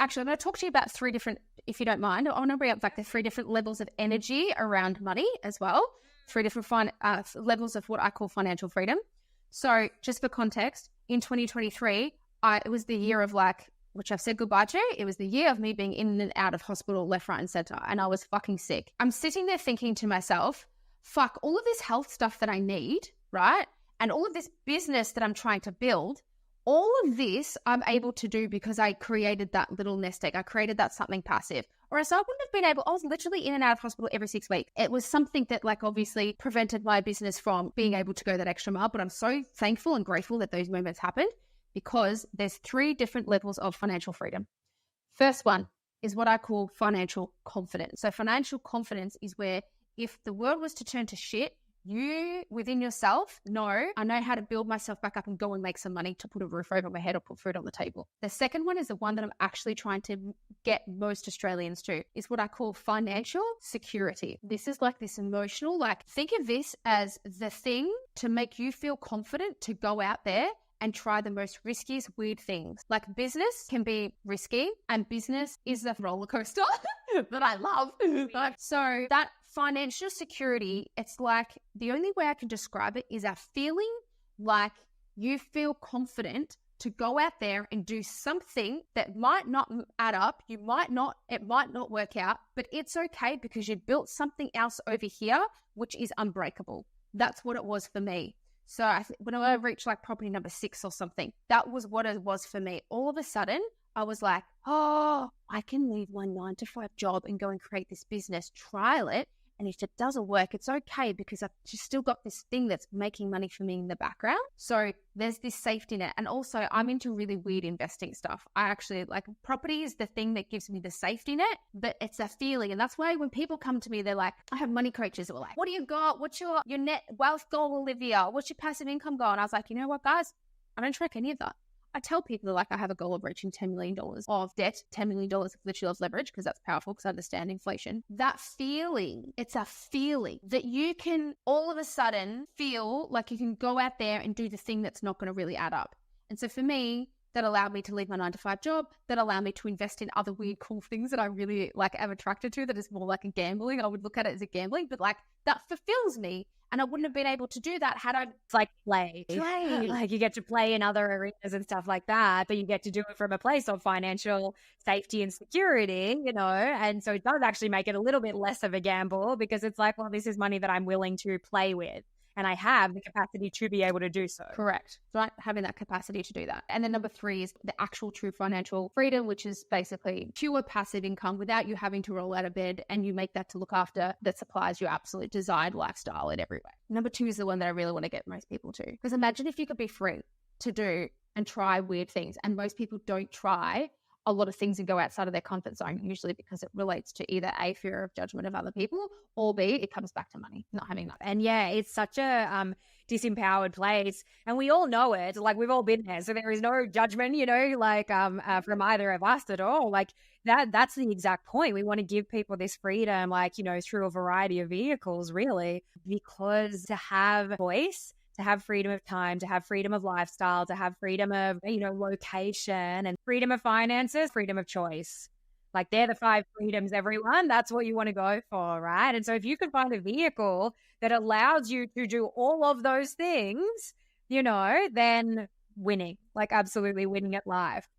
Actually, I'm going to talk to you about three different, if you don't mind, I want to bring up like the three different levels of energy around money as well. Three different levels of what I call financial freedom. So just for context, in 2023, it was the year of like, which I've said goodbye to. It was the year of me being in and out of hospital left, right, and center. And I was fucking sick. I'm sitting there thinking to myself, fuck, all of this health stuff that I need, right? And all of this business that I'm trying to build, all of this I'm able to do because I created that little nest egg. I created that something passive. Or else I wouldn't have been able, I was literally in and out of hospital every 6 weeks. It was something that like obviously prevented my business from being able to go that extra mile. But I'm so thankful and grateful that those moments happened because there's three different levels of financial freedom. First one is what I call financial confidence. So financial confidence is where if the world was to turn to shit, you within yourself know, I know how to build myself back up and go and make some money to put a roof over my head or put food on the table. The second one is the one that I'm actually trying to get most Australians to, is what I call financial security. This is like this emotional, like think of this as the thing to make you feel confident to go out there and try the most riskiest, weird things. Like business can be risky and business is a roller coaster that I love. So that financial security, it's like the only way I can describe it is a feeling like you feel confident to go out there and do something that might not add up. It might not work out, but it's okay because you built something else over here, which is unbreakable. That's what it was for me. So when I reached like property number 6 or something, that was what it was for me. All of a sudden, I was like, oh, I can leave my 9-to-5 job and go and create this business, trial it. And if it doesn't work, it's okay because I've just still got this thing that's making money for me in the background. So there's this safety net. And also I'm into really weird investing stuff. I actually like property is the thing that gives me the safety net, but it's a feeling. And that's why when people come to me, they're like, I have money coaches that were like, what do you got? What's your net wealth goal, Olivia? What's your passive income goal? And I was like, you know what, guys? I don't track any of that. I tell people like I have a goal of reaching $10 million of debt, $10 million of literally of leverage, because that's powerful because I understand inflation. That feeling, it's a feeling that you can all of a sudden feel like you can go out there and do the thing that's not going to really add up. And so for me, that allowed me to leave my 9-to-5 job, that allowed me to invest in other weird, cool things that I really like am attracted to, that is more like a gambling. I would look at it as a gambling, but like that fulfills me. And I wouldn't have been able to do that had I... It's like play. Like you get to play in other arenas and stuff like that, but you get to do it from a place of financial safety and security, you know? And so it does actually make it a little bit less of a gamble because it's like, well, this is money that I'm willing to play with. And I have the capacity to be able to do so. Correct. Right. Having that capacity to do that. And then number 3 is the actual true financial freedom, which is basically pure passive income without you having to roll out of bed, and you make that to look after that supplies your absolute desired lifestyle in every way. Number 2 is the one that I really want to get most people to. Because imagine if you could be free to do and try weird things. And most people don't try a lot of things and go outside of their comfort zone, usually because it relates to either A, fear of judgment of other people, or B, it comes back to money, not having that. And yeah, it's such a disempowered place, and we all know it. Like we've all been there, so there is no judgment, you know, like from either of us at all. Like that's the exact point. We want to give people this freedom, like, you know, through a variety of vehicles, really, because to have voice, to have freedom of time, to have freedom of lifestyle, to have freedom of, you know, location, and freedom of finances, freedom of choice. Like they're the 5 freedoms, everyone. That's what you want to go for, right? And so if you can find a vehicle that allows you to do all of those things, you know, then winning, like absolutely winning at life.